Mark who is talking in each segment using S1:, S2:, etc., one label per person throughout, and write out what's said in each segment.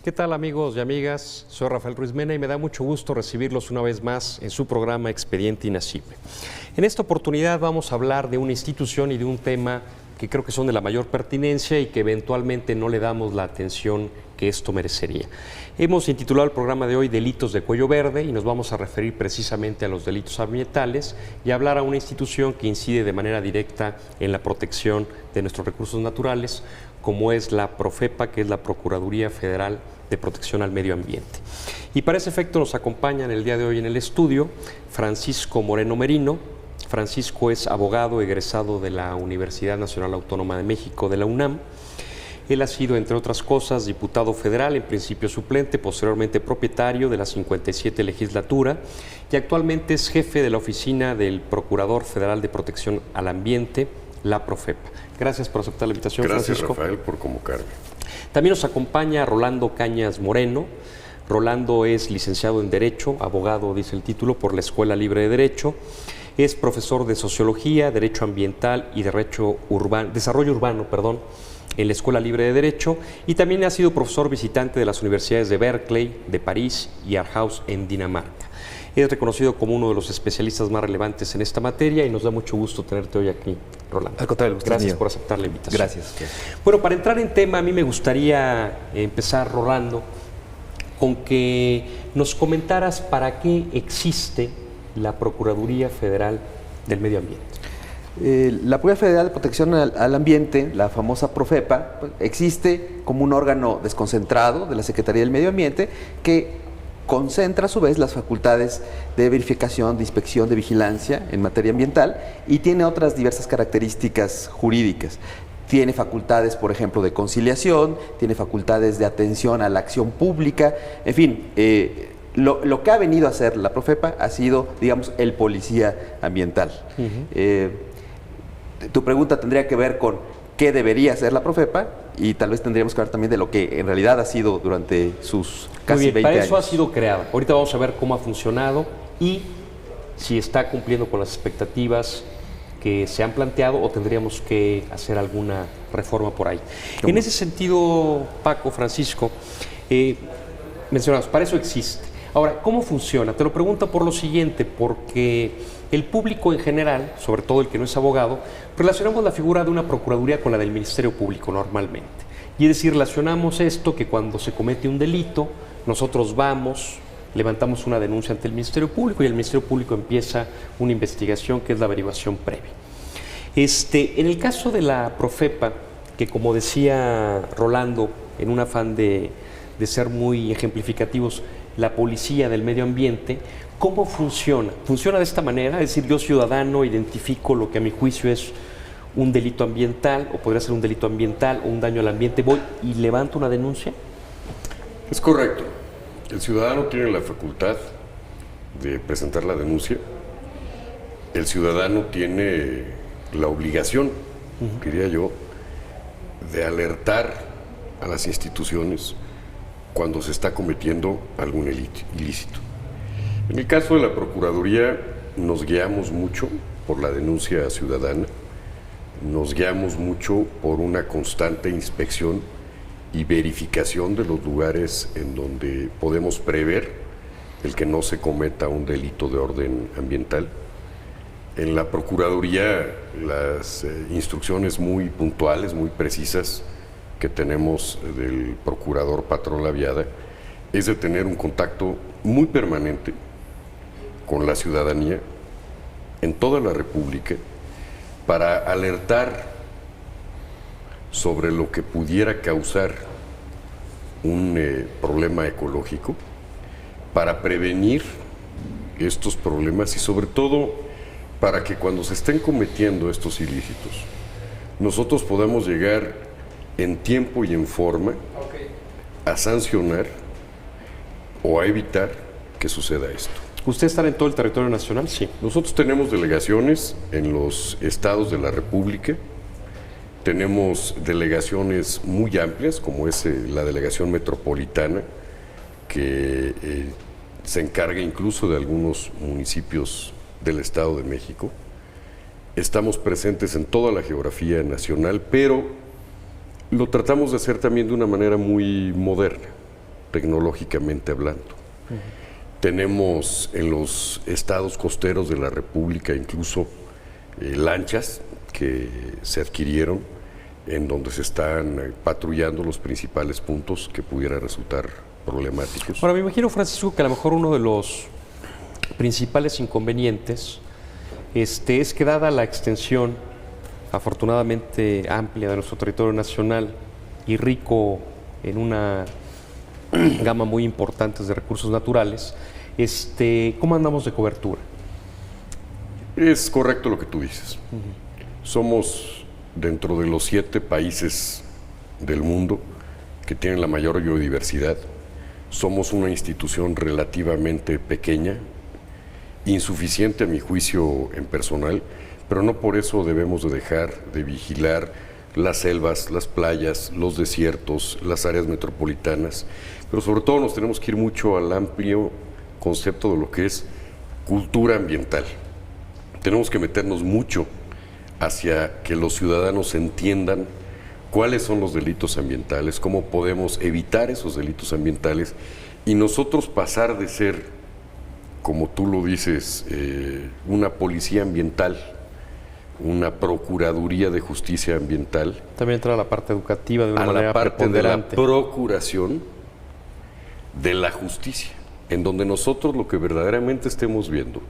S1: ¿Qué tal, amigos y amigas? Soy Rafael Ruiz Mena y me da mucho gusto recibirlos una vez más en su programa Expediente Inacible. En esta oportunidad vamos a hablar de una institución y de un tema que creo que son de la mayor pertinencia y que eventualmente no le damos la atención que esto merecería. Hemos intitulado el programa de hoy Delitos de Cuello Verde y nos vamos a referir precisamente a los delitos ambientales y hablar a una institución que incide de manera directa en la protección de nuestros recursos naturales, como es la Profepa, que es la Procuraduría Federal de Protección al Medio Ambiente. Y para ese efecto nos acompañan el día de hoy en el estudio Francisco Moreno Merino. Francisco es abogado egresado de la Universidad Nacional Autónoma de México, de la UNAM. Él ha sido, entre otras cosas, diputado federal, en principio suplente, posteriormente propietario de la 57 legislatura y actualmente es jefe de la oficina del Procurador Federal de Protección al Ambiente, la Profepa. Gracias por aceptar la invitación,
S2: Gracias,
S1: Francisco.
S2: Rafael, por convocarme.
S1: También nos acompaña Rolando Cañas Moreno. Rolando es licenciado en Derecho, abogado, dice el título, por la Escuela Libre de Derecho. Es profesor de Sociología, Derecho Ambiental y Desarrollo Urbano, en la Escuela Libre de Derecho, y también ha sido profesor visitante de las universidades de Berkeley, de París y Aarhus en Dinamarca. Es reconocido como uno de los especialistas más relevantes en esta materia y nos da mucho gusto tenerte hoy aquí, Rolando.
S3: Al contrario,
S1: gracias por aceptar la invitación.
S3: Gracias.
S1: Bueno, para entrar en tema, a mí me gustaría empezar, Rolando, con que nos comentaras para qué existe la Procuraduría Federal del Medio Ambiente.
S3: La Procuraduría Federal de Protección al Ambiente, la famosa Profepa, existe como un órgano desconcentrado de la Secretaría del Medio Ambiente que concentra a su vez las facultades de verificación, de inspección, de vigilancia en materia ambiental y tiene otras diversas características jurídicas. Tiene facultades, por ejemplo, de conciliación, tiene facultades de atención a la acción pública, en fin, lo que ha venido a hacer la Profepa ha sido, digamos, el policía ambiental. Tu pregunta tendría que ver con qué debería hacer la Profepa y tal vez tendríamos que hablar también de lo que en realidad ha sido durante sus casi 20 años.
S1: Para eso ha sido creada. Ahorita vamos a ver cómo ha funcionado y si está cumpliendo con las expectativas que se han planteado o tendríamos que hacer alguna reforma por ahí. En ese sentido, Paco, Francisco, mencionamos, para eso existe. Ahora, ¿cómo funciona? Te lo pregunto por lo siguiente, porque el público en general, sobre todo el que no es abogado, relacionamos la figura de una procuraduría con la del Ministerio Público normalmente. Y es decir, relacionamos esto que cuando se comete un delito, nosotros vamos, levantamos una denuncia ante el Ministerio Público y el Ministerio Público empieza una investigación que es la averiguación previa. En el caso de la Profepa, que como decía Rolando, en un afán de ser muy ejemplificativos, la policía del medio ambiente, ¿cómo funciona? ¿Funciona de esta manera? Es decir, yo ciudadano identifico lo que a mi juicio es un delito ambiental, o podría ser un delito ambiental o un daño al ambiente, voy y levanto una denuncia.
S2: Es correcto. El ciudadano tiene la facultad de presentar la denuncia. El ciudadano tiene la obligación, diría yo, de alertar a las instituciones cuando se está cometiendo algún ilícito. En el caso de la Procuraduría nos guiamos mucho por la denuncia ciudadana, nos guiamos mucho por una constante inspección y verificación de los lugares en donde podemos prever el que no se cometa un delito de orden ambiental. En la Procuraduría las instrucciones muy puntuales, muy precisas que tenemos del Procurador Patrón Laviada es de tener un contacto muy permanente con la ciudadanía en toda la República para alertar sobre lo que pudiera causar un problema ecológico, para prevenir estos problemas y sobre todo para que cuando se estén cometiendo estos ilícitos nosotros podamos llegar en tiempo y en forma a sancionar o a evitar que suceda esto.
S1: ¿Usted está en todo el territorio nacional? Sí.
S2: Nosotros tenemos delegaciones en los estados de la República, tenemos delegaciones muy amplias, como es la delegación metropolitana, que se encarga incluso de algunos municipios del Estado de México. Estamos presentes en toda la geografía nacional, pero lo tratamos de hacer también de una manera muy moderna. tecnológicamente hablando. Tenemos en los estados costeros de la República incluso lanchas que se adquirieron en donde se están patrullando los principales puntos que pudieran resultar problemáticos.
S1: Ahora, me imagino, Francisco, que a lo mejor uno de los principales inconvenientes es que dada la extensión afortunadamente amplia de nuestro territorio nacional y rico en una gama muy importante de recursos naturales, ¿cómo andamos de cobertura?
S2: Es correcto lo que tú dices. Somos dentro de los 7 países del mundo que tienen la mayor biodiversidad. Somos una institución relativamente pequeña, insuficiente a mi juicio en personal, pero no por eso debemos de dejar de vigilar las selvas, las playas, los desiertos, las áreas metropolitanas, pero sobre todo nos tenemos que ir mucho al amplio concepto de lo que es cultura ambiental. Tenemos que meternos mucho hacia que los ciudadanos entiendan cuáles son los delitos ambientales, cómo podemos evitar esos delitos ambientales y nosotros pasar de ser, como tú lo dices, una policía ambiental, una procuraduría de justicia ambiental.
S1: También entra la parte educativa de una manera
S2: a la parte de la
S1: preponderante.
S2: procuración de la justicia, en donde nosotros lo que verdaderamente estemos viendo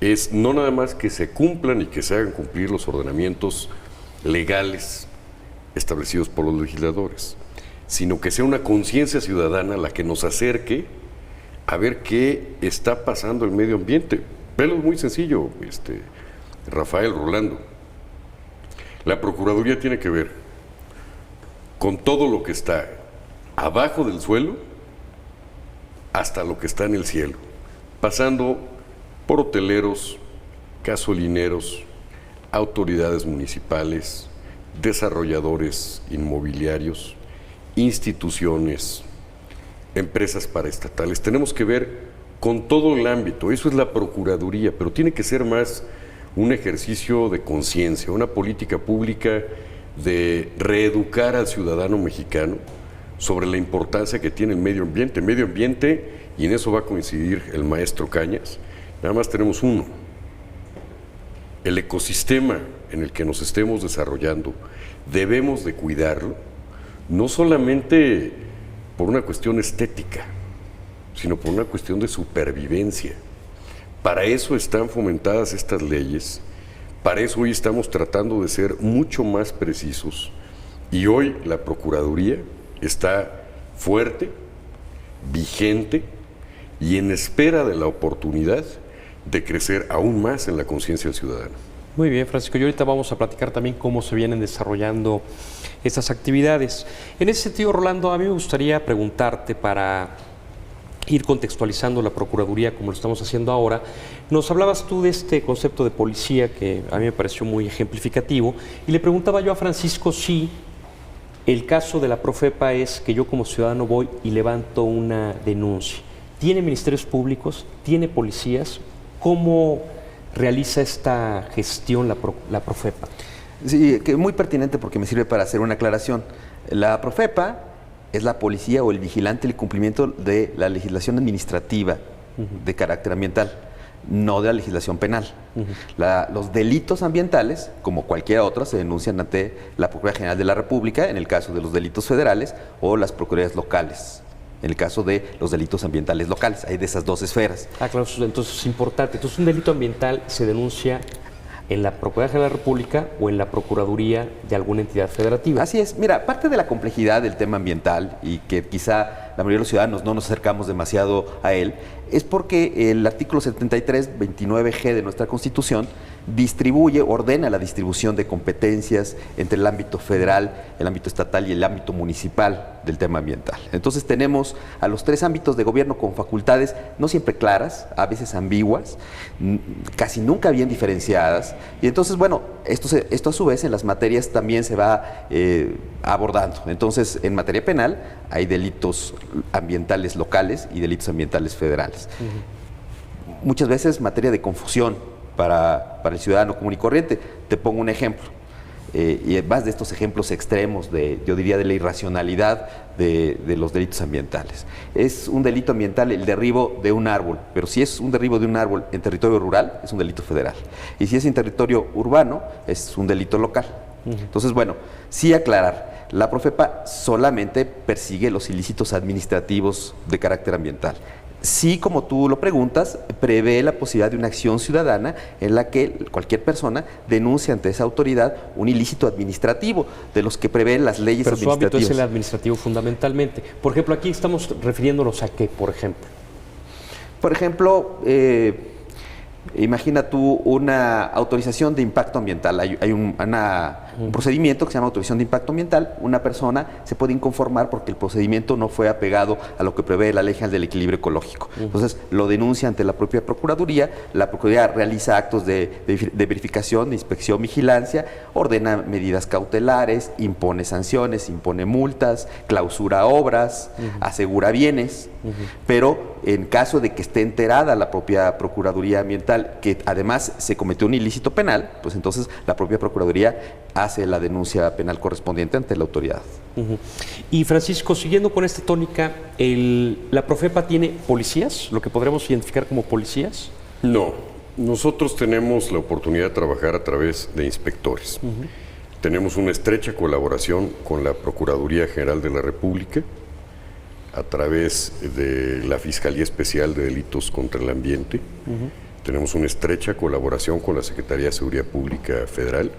S2: es no nada más que se cumplan y que se hagan cumplir los ordenamientos legales establecidos por los legisladores, sino que sea una conciencia ciudadana la que nos acerque a ver qué está pasando en el medio ambiente. Velo muy sencillo, Rafael, Rolando. La Procuraduría tiene que ver con todo lo que está abajo del suelo hasta lo que está en el cielo, pasando por hoteleros, gasolineros, autoridades municipales, desarrolladores inmobiliarios, instituciones, empresas paraestatales. Tenemos que ver con todo el ámbito, eso es la Procuraduría, pero tiene que ser más un ejercicio de conciencia, una política pública de reeducar al ciudadano mexicano sobre la importancia que tiene el medio ambiente, y en eso va a coincidir el maestro Cañas. Nada más tenemos uno. El ecosistema en el que nos estemos desarrollando, debemos de cuidarlo, no solamente por una cuestión estética, sino por una cuestión de supervivencia. Para eso están fomentadas estas leyes, para eso hoy estamos tratando de ser mucho más precisos, y hoy la Procuraduría está fuerte, vigente y en espera de la oportunidad de crecer aún más en la conciencia del ciudadano.
S1: Muy bien, Francisco. Y ahorita vamos a platicar también cómo se vienen desarrollando estas actividades. En ese sentido, Rolando, a mí me gustaría preguntarte, para ir contextualizando la Procuraduría como lo estamos haciendo ahora, nos hablabas tú de este concepto de policía que a mí me pareció muy ejemplificativo, y le preguntaba yo a Francisco si el caso de la Profepa es que yo como ciudadano voy y levanto una denuncia. ¿Tiene ministerios públicos? ¿Tiene policías? ¿Cómo realiza esta gestión la Profepa?
S3: Sí, que muy pertinente porque me sirve para hacer una aclaración. La Profepa es la policía o el vigilante del cumplimiento de la legislación administrativa de carácter ambiental, no de la legislación penal. Los delitos ambientales, como cualquier otra, se denuncian ante la Procuraduría General de la República en el caso de los delitos federales, o las procuradurías locales en el caso de los delitos ambientales locales. Hay de esas dos esferas.
S1: Ah, claro, entonces es importante. Entonces, un delito ambiental se denuncia en la Procuraduría General de la República o en la Procuraduría de alguna entidad federativa.
S3: Así es. Mira, parte de la complejidad del tema ambiental, y que quizá la mayoría de los ciudadanos no nos acercamos demasiado a él, es porque el artículo 73, 29G de nuestra Constitución ordena la distribución de competencias entre el ámbito federal, el ámbito estatal y el ámbito municipal del tema ambiental. Entonces tenemos a los 3 ámbitos de gobierno con facultades no siempre claras, a veces ambiguas, casi nunca bien diferenciadas, y entonces, bueno, esto a su vez en las materias también se va abordando. Entonces, en materia penal hay delitos ambientales locales y delitos ambientales federales. Muchas veces materia de confusión para el ciudadano común y corriente. Te pongo un ejemplo. y más de estos ejemplos extremos yo diría, de la irracionalidad de los delitos ambientales. Es un delito ambiental el derribo de un árbol, pero si es un derribo de un árbol en territorio rural, es un delito federal. Y si es en territorio urbano, es un delito local. Entonces, bueno, sí aclarar, la Profepa solamente persigue los ilícitos administrativos de carácter ambiental. Sí, como tú lo preguntas, prevé la posibilidad de una acción ciudadana en la que cualquier persona denuncie ante esa autoridad un ilícito administrativo, de los que prevén las leyes
S1: Pero su ámbito
S3: administrativas.
S1: es el administrativo fundamentalmente. Por ejemplo, aquí estamos refiriéndonos a qué, por ejemplo.
S3: Por ejemplo, imagina tú una autorización de impacto ambiental. Hay un procedimiento que se llama autorización de impacto ambiental. Una persona se puede inconformar porque el procedimiento no fue apegado a lo que prevé la Ley General del Equilibrio Ecológico. Entonces, lo denuncia ante la propia Procuraduría. La Procuraduría realiza actos de verificación, de inspección, vigilancia, ordena medidas cautelares, impone sanciones, impone multas, clausura obras, asegura bienes. Pero en caso de que esté enterada la propia Procuraduría Ambiental que además se cometió un ilícito penal, pues entonces la propia Procuraduría hace la denuncia penal correspondiente ante la autoridad.
S1: Y Francisco, siguiendo con esta tónica, ¿la Profepa tiene policías, lo que podremos identificar como policías?
S2: No, nosotros tenemos la oportunidad de trabajar a través de inspectores. Tenemos una estrecha colaboración con la Procuraduría General de la República, a través de la Fiscalía Especial de Delitos contra el Ambiente. Tenemos una estrecha colaboración con la Secretaría de Seguridad Pública Federal,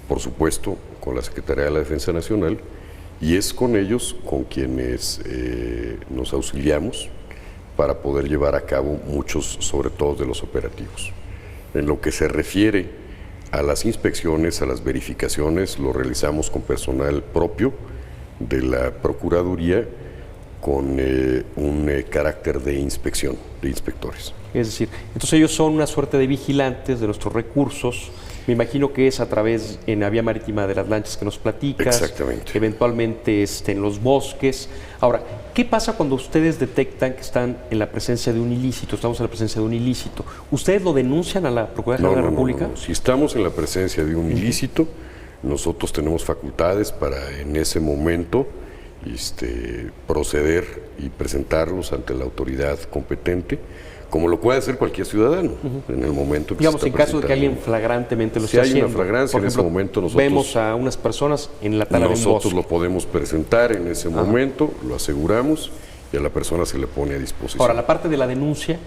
S2: por supuesto con la Secretaría de la Defensa Nacional, y es con ellos con quienes nos auxiliamos para poder llevar a cabo muchos, sobre todo, de los operativos. En lo que se refiere a las inspecciones, a las verificaciones, lo realizamos con personal propio de la Procuraduría, con un carácter de inspección, de inspectores.
S1: Es decir, entonces ellos son una suerte de vigilantes de nuestros recursos. Me imagino que es a través en la vía marítima de las lanchas que nos platicas.
S2: Exactamente.
S1: Eventualmente en los bosques. Ahora, ¿qué pasa cuando ustedes detectan que están en la presencia de un ilícito? Estamos en la presencia de un ilícito. ¿Ustedes lo denuncian a la Procuraduría de la República?
S2: No. Si estamos en la presencia de un ilícito, nosotros tenemos facultades para en ese momento proceder y presentarlos ante la autoridad competente, como lo puede hacer cualquier ciudadano en el momento que
S1: digamos,
S2: se
S1: en
S2: está
S1: caso de que alguien flagrantemente lo esté
S2: hay
S1: haciendo.
S2: una flagrancia,
S1: por
S2: en
S1: ejemplo,
S2: ese momento nosotros
S1: vemos a unas personas en la tala de un
S2: nosotros
S1: bosque.
S2: lo podemos presentar en ese momento, lo aseguramos y a la persona se le pone a disposición.
S1: Ahora, la parte de la denuncia.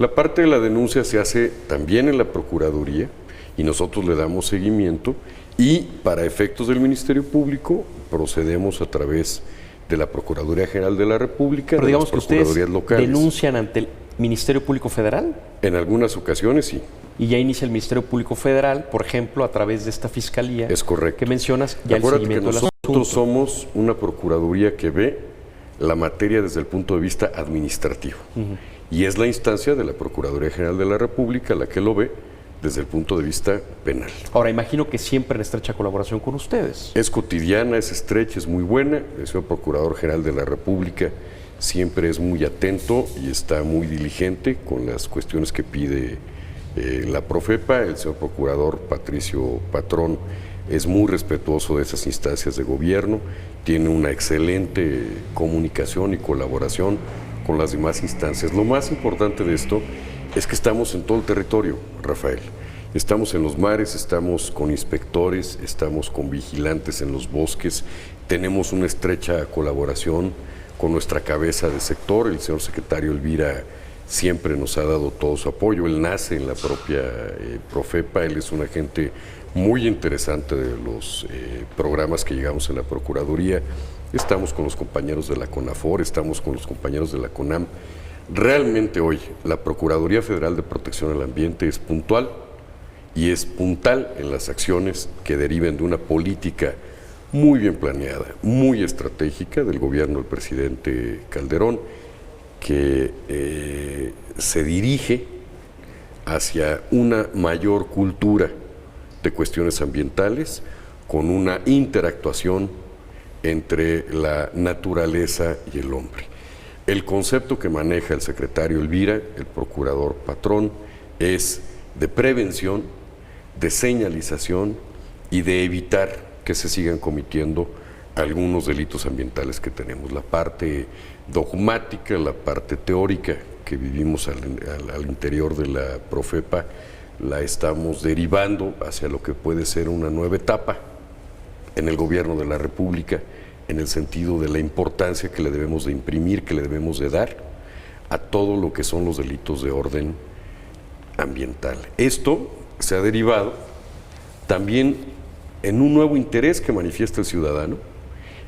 S2: La parte de la denuncia se hace también en la Procuraduría y nosotros le damos seguimiento, y para efectos del Ministerio Público procedemos a través de la Procuraduría General de la República,
S1: Pero
S2: de
S1: digamos
S2: las
S1: que ustedes
S2: Procuradurías locales.
S1: denuncian ante el Ministerio Público Federal.
S2: En algunas ocasiones sí.
S1: Y ya inicia el Ministerio Público Federal, por ejemplo, a través de esta fiscalía.
S2: Es correcto.
S1: Que mencionas, ya el
S2: Acuérdate que
S1: seguimiento del
S2: nosotros
S1: asunto.
S2: somos una Procuraduría que ve la materia desde el punto de vista administrativo. Y es la instancia de la Procuraduría General de la República la que lo ve desde el punto de vista penal.
S1: Ahora, imagino que siempre en estrecha colaboración con ustedes.
S2: Es cotidiana, es estrecha, es muy buena. El señor Procurador General de la República siempre es muy atento y está muy diligente con las cuestiones que pide la Profepa. El señor Procurador Patricio Patrón es muy respetuoso de esas instancias de gobierno, tiene una excelente comunicación y colaboración con las demás instancias. Lo más importante de esto es que estamos en todo el territorio, Rafael. Estamos en los mares, estamos con inspectores, estamos con vigilantes en los bosques, tenemos una estrecha colaboración con nuestra cabeza de sector. El señor secretario Elvira siempre nos ha dado todo su apoyo. Él nace en la propia Profepa, él es un agente muy interesante de los programas que llegamos en la Procuraduría. Estamos con los compañeros de la CONAFOR, estamos con los compañeros de la CONAM. Realmente hoy la Procuraduría Federal de Protección al Ambiente es puntual y es puntal en las acciones que deriven de una política muy bien planeada, muy estratégica del gobierno del presidente Calderón, que se dirige hacia una mayor cultura de cuestiones ambientales con una interactuación entre la naturaleza y el hombre. El concepto que maneja el secretario Elvira, el procurador Patrón, es de prevención, de señalización y de evitar que se sigan cometiendo algunos delitos ambientales que tenemos. La parte dogmática, la parte teórica que vivimos al interior de la Profepa, la estamos derivando hacia lo que puede ser una nueva etapa en el gobierno de la República, en el sentido de la importancia que le debemos de imprimir, que le debemos de dar a todo lo que son los delitos de orden ambiental. Esto se ha derivado también en un nuevo interés que manifiesta el ciudadano,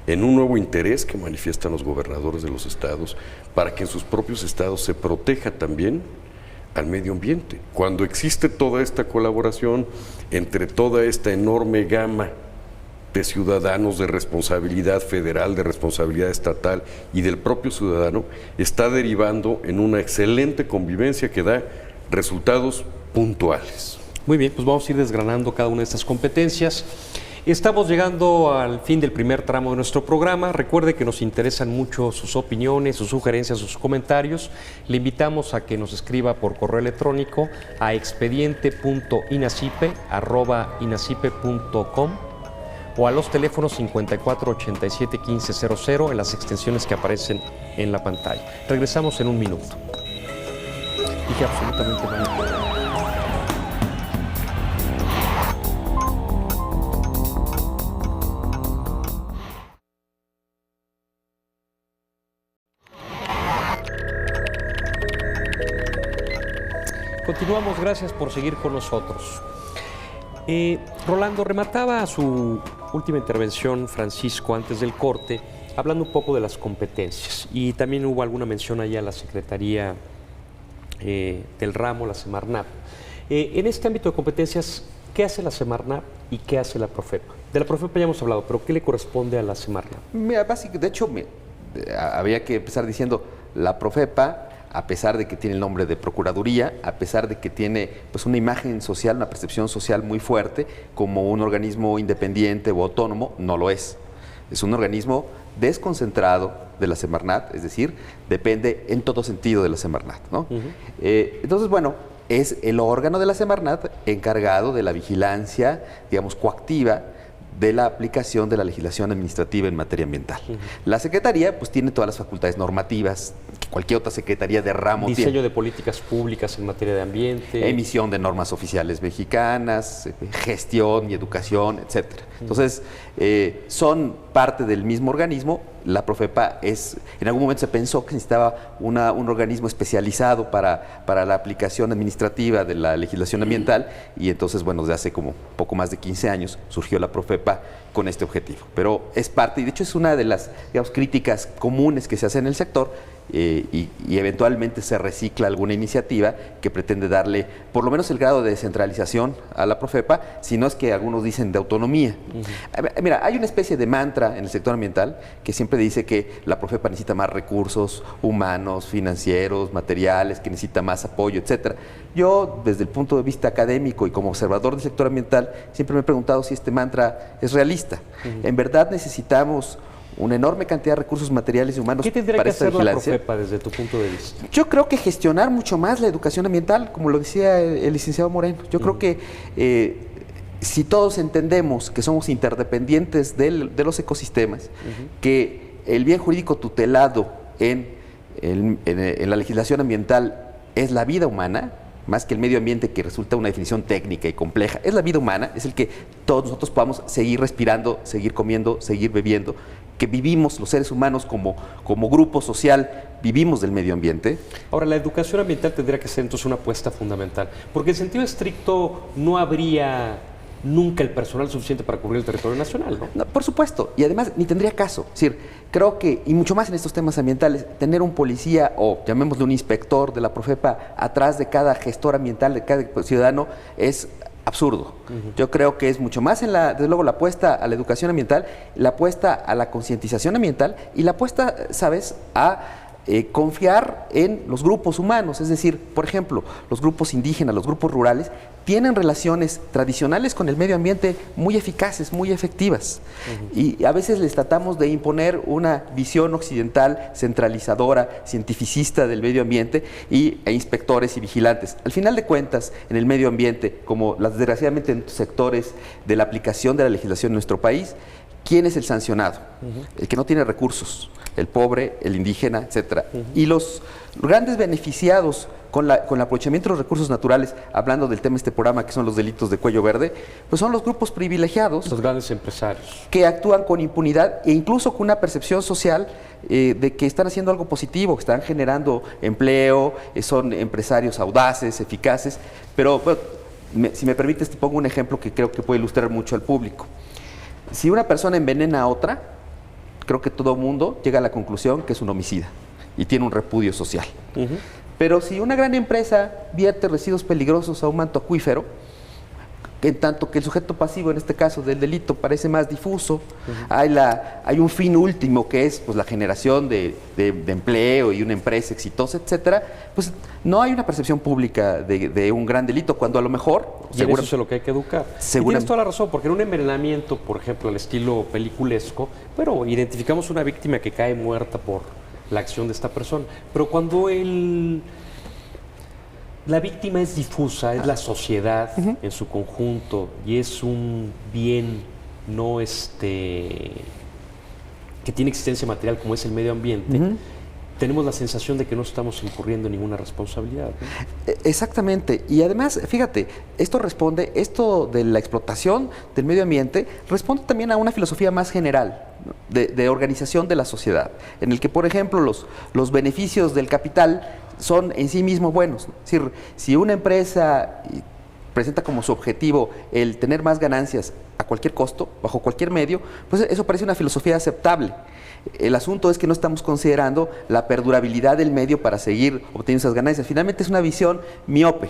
S2: en un nuevo interés que manifiestan los gobernadores de los estados, para que en sus propios estados se proteja también al medio ambiente. Cuando existe toda esta colaboración entre toda esta enorme gama de ciudadanos, de responsabilidad federal, de responsabilidad estatal y del propio ciudadano, está derivando en una excelente convivencia que da resultados puntuales.
S1: Muy bien, pues vamos a ir desgranando cada una de estas competencias. Estamos llegando al fin del primer tramo de nuestro programa. Recuerde que nos interesan mucho sus opiniones, sus sugerencias, sus comentarios. Le invitamos a que nos escriba por correo electrónico a expediente.inacipe@inacipe.com o a los teléfonos 54 87 15 00 en las extensiones que aparecen en la pantalla. Regresamos en un minuto. Dije absolutamente nada. Continuamos, gracias por seguir con nosotros. Rolando, remataba su última intervención, Francisco, antes del corte, hablando un poco de las competencias. Y también hubo alguna mención allá a la Secretaría del Ramo, la Semarnat. En este ámbito de competencias, ¿qué hace la Semarnat y qué hace la Profepa? De la Profepa ya hemos hablado, pero ¿qué le corresponde a la Semarnat?
S3: Mira, de hecho, habría que empezar diciendo, la Profepa, a pesar de que tiene el nombre de Procuraduría, a pesar de que tiene pues, una imagen social, una percepción social muy fuerte, como un organismo independiente o autónomo, no lo es. Es un organismo desconcentrado de la Semarnat, es decir, depende en todo sentido de la Semarnat, ¿no? Entonces, bueno, es el órgano de la Semarnat encargado de la vigilancia, digamos, coactiva de la aplicación de la legislación administrativa en materia ambiental. La Secretaría pues tiene todas las facultades normativas que cualquier otra Secretaría de ramo tiene.
S1: Diseño de políticas públicas en materia de ambiente.
S3: Emisión de normas oficiales mexicanas, gestión y educación, etcétera. Entonces, son parte del mismo organismo. La Profepa en algún momento se pensó que necesitaba un organismo especializado para la aplicación administrativa de la legislación ambiental y entonces, bueno, desde hace como poco más de 15 años surgió la Profepa con este objetivo. Pero es parte, y de hecho es una de las, digamos, críticas comunes que se hace en el sector y eventualmente se recicla alguna iniciativa que pretende darle por lo menos el grado de descentralización a la Profepa, si no es que algunos dicen de autonomía. Mira, hay una especie de mantra en el sector ambiental que siempre dice que la Profepa necesita más recursos humanos, financieros, materiales, que necesita más apoyo, etcétera. Yo, desde el punto de vista académico y como observador del sector ambiental, siempre me he preguntado si este mantra es realista. ¿En verdad necesitamos una enorme cantidad de recursos materiales y humanos
S1: ¿Qué tendría
S3: para
S1: que
S3: esta
S1: hacer
S3: vigilancia?
S1: la Profepa desde tu punto de vista?
S3: Yo creo que gestionar mucho más la educación ambiental, como lo decía el licenciado Moreno. Yo creo que si todos entendemos que somos interdependientes de los ecosistemas, que el bien jurídico tutelado en la legislación ambiental es la vida humana, más que el medio ambiente, que resulta una definición técnica y compleja, es la vida humana, es el que todos nosotros podamos seguir respirando, seguir comiendo, seguir bebiendo, que vivimos los seres humanos como grupo social, vivimos del medio ambiente.
S1: Ahora, la educación ambiental tendría que ser entonces una apuesta fundamental, porque en sentido estricto no habría nunca el personal suficiente para cubrir el territorio nacional, ¿no?
S3: No, por supuesto, y además ni tendría caso. Es decir, creo que, y mucho más en estos temas ambientales, tener un policía o llamémosle un inspector de la Profepa atrás de cada gestor ambiental, de cada ciudadano, es absurdo. Yo creo que es mucho más desde luego la apuesta a la educación ambiental, la apuesta a la concientización ambiental y la apuesta, ¿sabes?, a confiar en los grupos humanos, es decir, por ejemplo, los grupos indígenas, los grupos rurales, tienen relaciones tradicionales con el medio ambiente muy eficaces, muy efectivas. Y a veces les tratamos de imponer una visión occidental, centralizadora, cientificista del medio ambiente e inspectores y vigilantes. Al final de cuentas, en el medio ambiente, como desgraciadamente en sectores de la aplicación de la legislación en nuestro país, ¿quién es el sancionado? El que no tiene recursos, el pobre, el indígena, etcétera. Y los grandes beneficiados con el aprovechamiento de los recursos naturales, hablando del tema de este programa, que son los delitos de cuello verde, pues son los grupos privilegiados.
S1: Los grandes empresarios.
S3: Que actúan con impunidad e incluso con una percepción social de que están haciendo algo positivo, que están generando empleo, son empresarios audaces, eficaces. Pero bueno, si me permites, te pongo un ejemplo que creo que puede ilustrar mucho al público. Si una persona envenena a otra, creo que todo mundo llega a la conclusión que es un homicida y tiene un repudio social. Pero si una gran empresa vierte residuos peligrosos a un manto acuífero, en tanto que el sujeto pasivo, en este caso del delito, parece más difuso, hay un fin último que es pues, la generación de empleo y una empresa exitosa, etcétera, pues no hay una percepción pública de un gran delito, cuando a lo mejor...
S1: Y en eso es lo que hay que educar. Y tienes toda la razón, porque en un envenenamiento, por ejemplo, al estilo peliculesco, pero identificamos una víctima que cae muerta por la acción de esta persona. Pero cuando la víctima es difusa, es la sociedad en su conjunto y es un bien no que tiene existencia material como es el medio ambiente, tenemos la sensación de que no estamos incurriendo en ninguna responsabilidad, ¿no?
S3: Exactamente. Y además, fíjate, esto de la explotación del medio ambiente responde también a una filosofía más general, ¿no? de organización de la sociedad, en el que, por ejemplo, los beneficios del capital son en sí mismos buenos, ¿no? Es decir, si una empresa presenta como su objetivo el tener más ganancias a cualquier costo, bajo cualquier medio, pues eso parece una filosofía aceptable. El asunto es que no estamos considerando la perdurabilidad del medio para seguir obteniendo esas ganancias. Finalmente es una visión miope,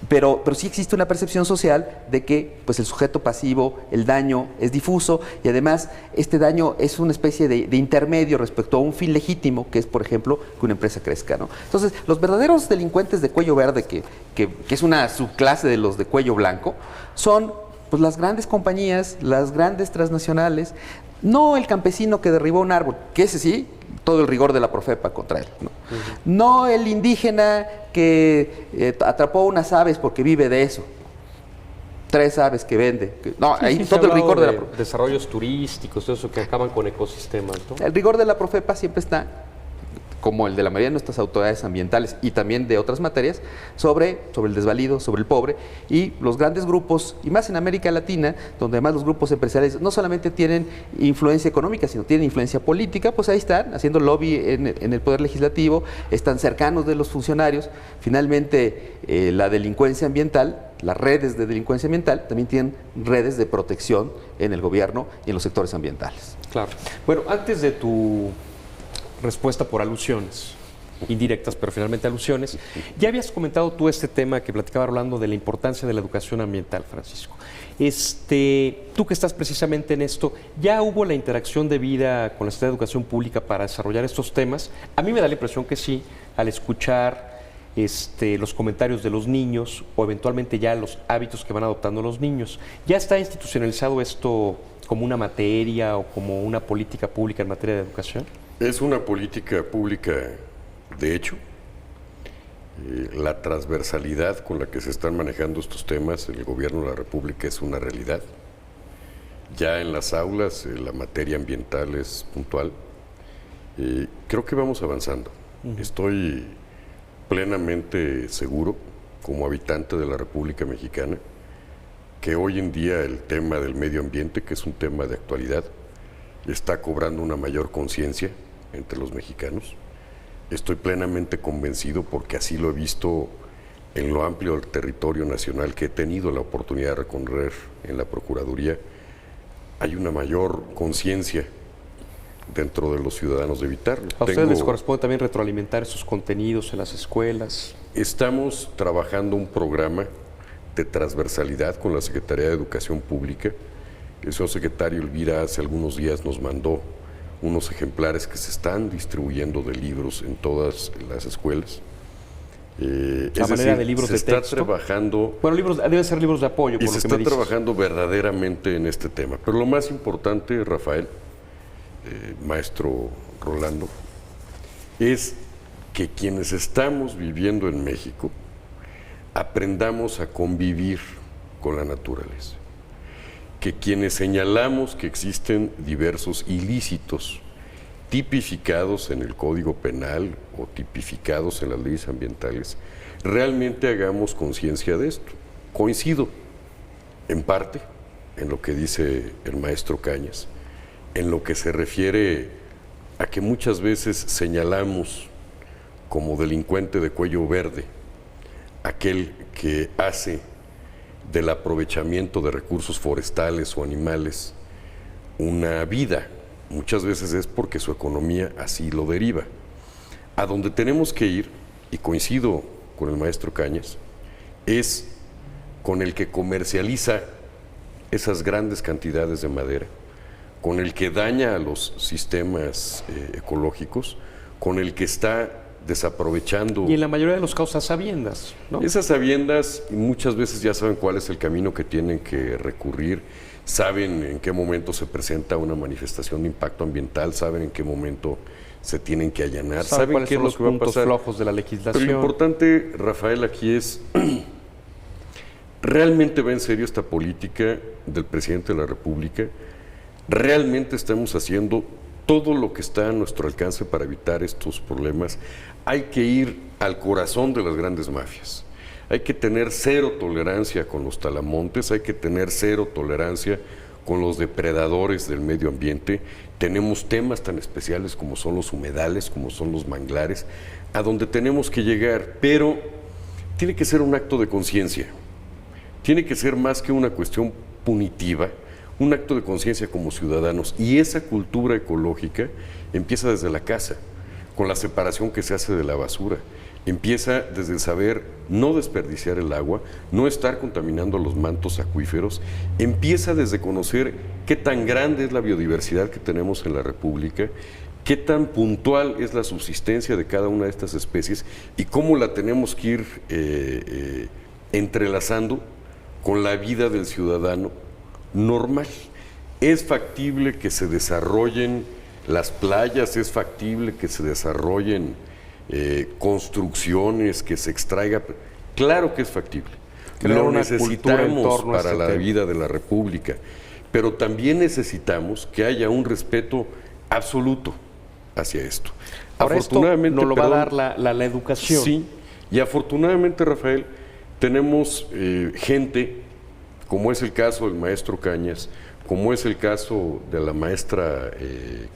S3: pero sí existe una percepción social de que pues, el sujeto pasivo, el daño es difuso y además este daño es una especie de intermedio respecto a un fin legítimo, que es, por ejemplo, que una empresa crezca, ¿no? Entonces, los verdaderos delincuentes de cuello verde, que es una subclase de los de cuello blanco, son pues, las grandes compañías, las grandes transnacionales. No el campesino que derribó un árbol, que ese sí, todo el rigor de la Profepa contra él. No, no el indígena que atrapó unas aves porque vive de eso. 3 aves que vende. No, ahí todo el rigor de la Profepa.
S1: Desarrollos turísticos, eso que acaban con ecosistemas, ¿no?
S3: El rigor de la Profepa siempre está, como el de la mayoría de nuestras autoridades ambientales y también de otras materias, sobre el desvalido, sobre el pobre, y los grandes grupos, y más en América Latina, donde además los grupos empresariales no solamente tienen influencia económica, sino tienen influencia política, pues ahí están, haciendo lobby en el Poder Legislativo, están cercanos de los funcionarios. Finalmente, la delincuencia ambiental, las redes de delincuencia ambiental, también tienen redes de protección en el gobierno y en los sectores ambientales.
S1: Claro. Bueno, antes de tu respuesta por alusiones, indirectas, pero finalmente alusiones. Ya habías comentado tú este tema que platicaba hablando de la importancia de la educación ambiental, Francisco. Tú que estás precisamente en esto, ¿ya hubo la interacción debida con la Secretaría de Educación Pública para desarrollar estos temas? A mí me da la impresión que sí, al escuchar los comentarios de los niños o eventualmente ya los hábitos que van adoptando los niños. ¿Ya está institucionalizado esto como una materia o como una política pública en materia de educación?
S2: Es una política pública, de hecho. La transversalidad con la que se están manejando estos temas en el gobierno de la República es una realidad. Ya en las aulas la materia ambiental es puntual. Creo que vamos avanzando. Estoy plenamente seguro, como habitante de la República Mexicana, que hoy en día el tema del medio ambiente, que es un tema de actualidad, está cobrando una mayor conciencia entre los mexicanos. Estoy plenamente convencido, porque así lo he visto en lo amplio del territorio nacional que he tenido la oportunidad de recorrer en la Procuraduría. Hay una mayor conciencia dentro de los ciudadanos de evitarlo.
S1: ¿A ustedes les corresponde también retroalimentar esos contenidos en las escuelas?
S2: Estamos trabajando un programa de transversalidad con la Secretaría de Educación Pública. El señor secretario Elvira hace algunos días nos mandó unos ejemplares que se están distribuyendo de libros en todas las escuelas.
S1: A manera de libros de texto.
S2: Se está trabajando.
S1: Bueno, deben ser libros de apoyo.
S2: Y se está trabajando verdaderamente en este tema. Pero lo más importante, Rafael, maestro Rolando, es que quienes estamos viviendo en México aprendamos a convivir con la naturaleza. Que quienes señalamos que existen diversos ilícitos tipificados en el Código Penal o tipificados en las leyes ambientales, realmente hagamos conciencia de esto. Coincido en parte en lo que dice el maestro Cañas, en lo que se refiere a que muchas veces señalamos como delincuente de cuello verde aquel que hace del aprovechamiento de recursos forestales o animales una vida. Muchas veces es porque su economía así lo deriva. A donde tenemos que ir, y coincido con el maestro Cañas, es con el que comercializa esas grandes cantidades de madera, con el que daña a los sistemas ecológicos, con el que está desaprovechando.
S1: Y en la mayoría de los casos a sabiendas, ¿no?
S2: Esas sabiendas muchas veces ya saben cuál es el camino que tienen que recurrir, saben en qué momento se presenta una manifestación de impacto ambiental, saben en qué momento se tienen que allanar, saben qué es lo que va a pasar.
S1: Puntos flojos de la legislación.
S2: Pero lo importante, Rafael, aquí es ¿realmente va en serio esta política del presidente de la República? ¿Realmente estamos haciendo todo lo que está a nuestro alcance para evitar estos problemas? Hay que ir al corazón de las grandes mafias. Hay que tener cero tolerancia con los talamontes, hay que tener cero tolerancia con los depredadores del medio ambiente. Tenemos temas tan especiales como son los humedales, como son los manglares, a donde tenemos que llegar, pero tiene que ser un acto de conciencia. Tiene que ser más que una cuestión punitiva, un acto de conciencia como ciudadanos. Y esa cultura ecológica empieza desde la casa, con la separación que se hace de la basura. Empieza desde el saber no desperdiciar el agua, no estar contaminando los mantos acuíferos. Empieza desde conocer qué tan grande es la biodiversidad que tenemos en la República, qué tan puntual es la subsistencia de cada una de estas especies y cómo la tenemos que ir entrelazando con la vida del ciudadano normal. Es factible que se desarrollen las playas, es factible que se desarrollen construcciones, que se extraiga. Claro que es factible. Lo necesitamos para la vida de la República, pero también necesitamos que haya un respeto absoluto hacia esto.
S1: Ahora afortunadamente esto nos lo va a dar la educación.
S2: Sí, y afortunadamente, Rafael, tenemos gente, como es el caso del maestro Cañas, como es el caso de la maestra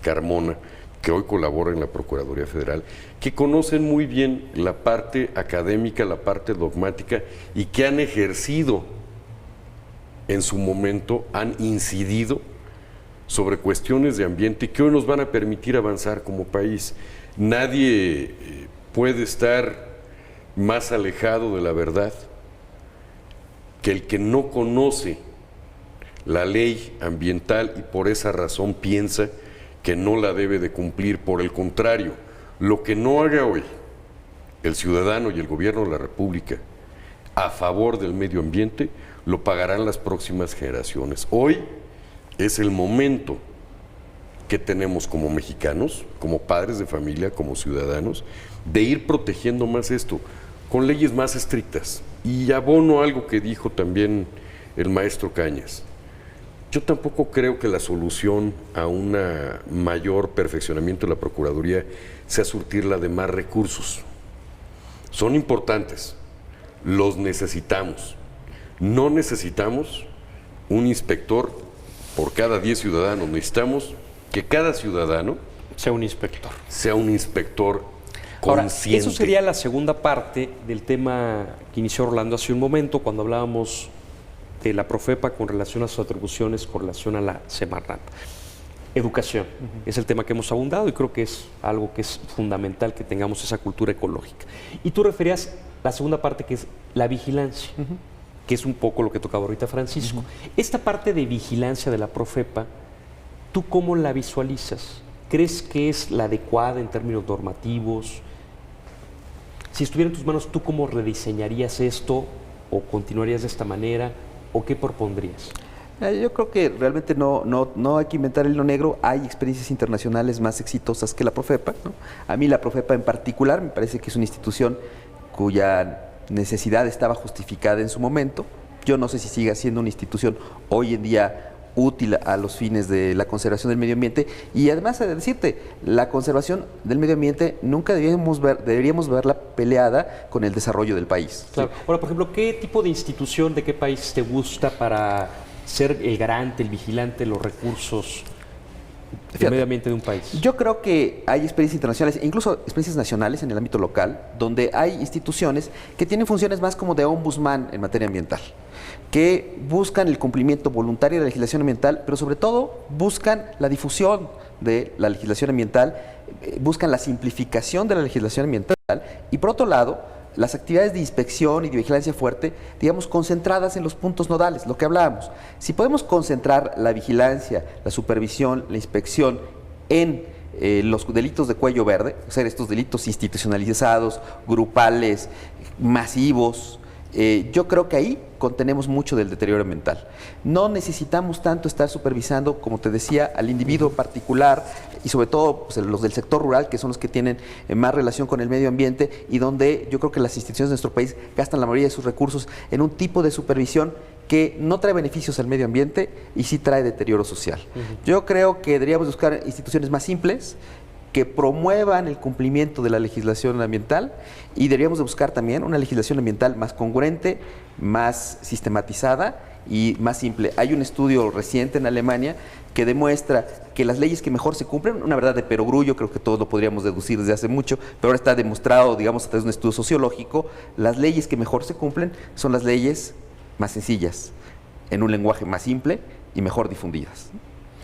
S2: Carmona, que hoy colabora en la Procuraduría Federal, que conocen muy bien la parte académica, la parte dogmática, y que han ejercido en su momento, han incidido sobre cuestiones de ambiente que hoy nos van a permitir avanzar como país. Nadie puede estar más alejado de la verdad que el que no conoce la ley ambiental y por esa razón piensa que no la debe de cumplir. Por el contrario, lo que no haga hoy el ciudadano y el gobierno de la República a favor del medio ambiente, lo pagarán las próximas generaciones. Hoy es el momento que tenemos como mexicanos, como padres de familia, como ciudadanos, de ir protegiendo más esto, con leyes más estrictas. Y abono algo que dijo también el maestro Cañas. Yo tampoco creo que la solución a un mayor perfeccionamiento de la Procuraduría sea surtirla de más recursos. Son importantes, los necesitamos. No necesitamos un inspector por cada 10 ciudadanos, necesitamos que cada ciudadano
S1: sea un inspector.
S2: Sea un inspector consciente.
S1: Ahora, eso sería la segunda parte del tema que inició Orlando hace un momento, cuando hablábamos de la Profepa con relación a sus atribuciones, con relación a la Semarnat. Educación es el tema que hemos abundado y creo que es algo que es fundamental que tengamos esa cultura ecológica. Y tú referías la segunda parte, que es la vigilancia, que es un poco lo que tocaba ahorita Francisco. Esta parte de vigilancia de la Profepa, ¿tú cómo la visualizas? ¿crees que es la adecuada en términos normativos? Si estuviera en tus manos, ¿tú cómo rediseñarías esto o continuarías de esta manera o qué propondrías?
S3: Yo creo que realmente no hay que inventar el hilo negro. Hay experiencias internacionales más exitosas que la Profepa, ¿no? A mí la Profepa en particular me parece que es una institución cuya necesidad estaba justificada en su momento. Yo no sé si siga siendo una institución hoy en día útil a los fines de la conservación del medio ambiente, y además de decirte, la conservación del medio ambiente nunca deberíamos verla peleada con el desarrollo del país.
S1: Claro. Ahora, por ejemplo, ¿qué tipo de institución de qué país te gusta para ser el garante, el vigilante de los recursos del medio ambiente de un país?
S3: Yo creo que hay experiencias internacionales, e incluso experiencias nacionales en el ámbito local, donde hay instituciones que tienen funciones más como de ombudsman en materia ambiental, que buscan el cumplimiento voluntario de la legislación ambiental, pero sobre todo buscan la difusión de la legislación ambiental, buscan la simplificación de la legislación ambiental y, por otro lado, las actividades de inspección y de vigilancia fuerte, digamos, concentradas en los puntos nodales, lo que hablábamos. Si podemos concentrar la vigilancia, la supervisión, la inspección en los delitos de cuello verde, o sea, estos delitos institucionalizados, grupales, masivos, yo creo que ahí contenemos mucho del deterioro ambiental. No necesitamos tanto estar supervisando, como te decía, al individuo particular y sobre todo pues, los del sector rural, que son los que tienen más relación con el medio ambiente y donde yo creo que las instituciones de nuestro país gastan la mayoría de sus recursos en un tipo de supervisión que no trae beneficios al medio ambiente y sí trae deterioro social. Yo creo que deberíamos buscar instituciones más simples, que promuevan el cumplimiento de la legislación ambiental, y deberíamos de buscar también una legislación ambiental más congruente, más sistematizada y más simple. Hay un estudio reciente en Alemania que demuestra que las leyes que mejor se cumplen, una verdad de perogrullo, creo que todos lo podríamos deducir desde hace mucho, pero ahora está demostrado, digamos, a través de un estudio sociológico, las leyes que mejor se cumplen son las leyes más sencillas, en un lenguaje más simple y mejor difundidas.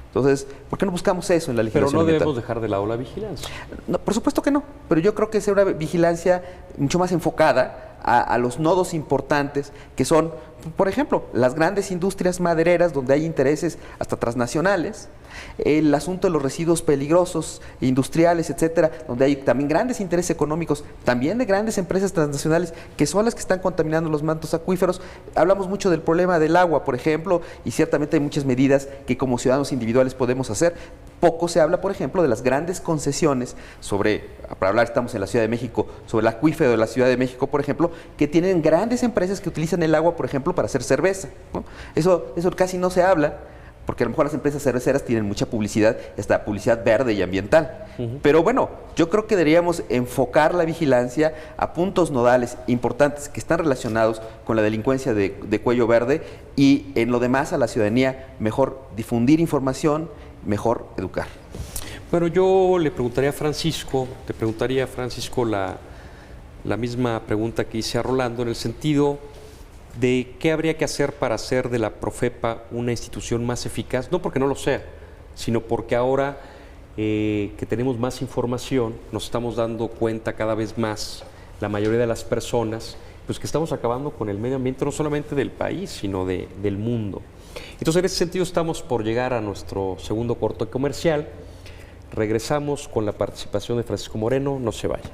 S3: Entonces, ¿por qué no buscamos eso en la legislación ambiental?
S1: Pero no debemos dejar de lado la vigilancia.
S3: No, por supuesto que no, pero yo creo que es una vigilancia mucho más enfocada a los nodos importantes que son, por ejemplo, las grandes industrias madereras donde hay intereses hasta transnacionales, el asunto de los residuos peligrosos, industriales, etcétera, donde hay también grandes intereses económicos, también de grandes empresas transnacionales que son las que están contaminando los mantos acuíferos. Hablamos mucho del problema del agua, por ejemplo, y ciertamente hay muchas medidas que como ciudadanos individuales podemos hacer. Poco se habla, por ejemplo, de las grandes concesiones sobre, para hablar, estamos en la Ciudad de México, sobre el acuífero de la Ciudad de México, por ejemplo, que tienen grandes empresas que utilizan el agua, por ejemplo, para hacer cerveza, ¿no? Eso casi no se habla, porque a lo mejor las empresas cerveceras tienen mucha publicidad, hasta publicidad verde y ambiental. Pero bueno, yo creo que deberíamos enfocar la vigilancia a puntos nodales importantes que están relacionados con la delincuencia de cuello verde, y en lo demás a la ciudadanía mejor difundir información, mejor educar.
S1: Bueno, yo le preguntaría a Francisco, la misma pregunta que hice a Rolando, en el sentido de qué habría que hacer para hacer de la Profepa una institución más eficaz, no porque no lo sea, sino porque ahora que tenemos más información, nos estamos dando cuenta cada vez más, la mayoría de las personas, pues que estamos acabando con el medio ambiente no solamente del país, sino del mundo. Entonces, en ese sentido, estamos por llegar a nuestro segundo corte comercial. Regresamos con la participación de Francisco Moreno. No se vaya.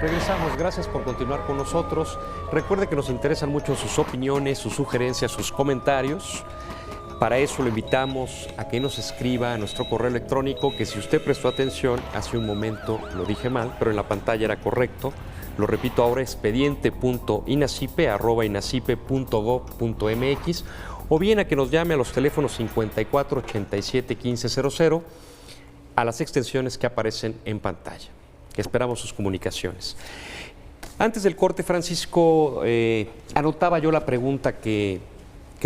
S1: Regresamos, gracias por continuar con nosotros. Recuerde que nos interesan mucho sus opiniones, sus sugerencias, sus comentarios. Para eso lo invitamos a que nos escriba a nuestro correo electrónico, que si usted prestó atención, hace un momento lo dije mal, pero en la pantalla era correcto. Lo repito ahora, expediente.inacipe@inacipe.gov.mx, o bien a que nos llame a los teléfonos 54 87 1500, a las extensiones que aparecen en pantalla. Esperamos sus comunicaciones. Antes del corte, Francisco, anotaba yo la pregunta que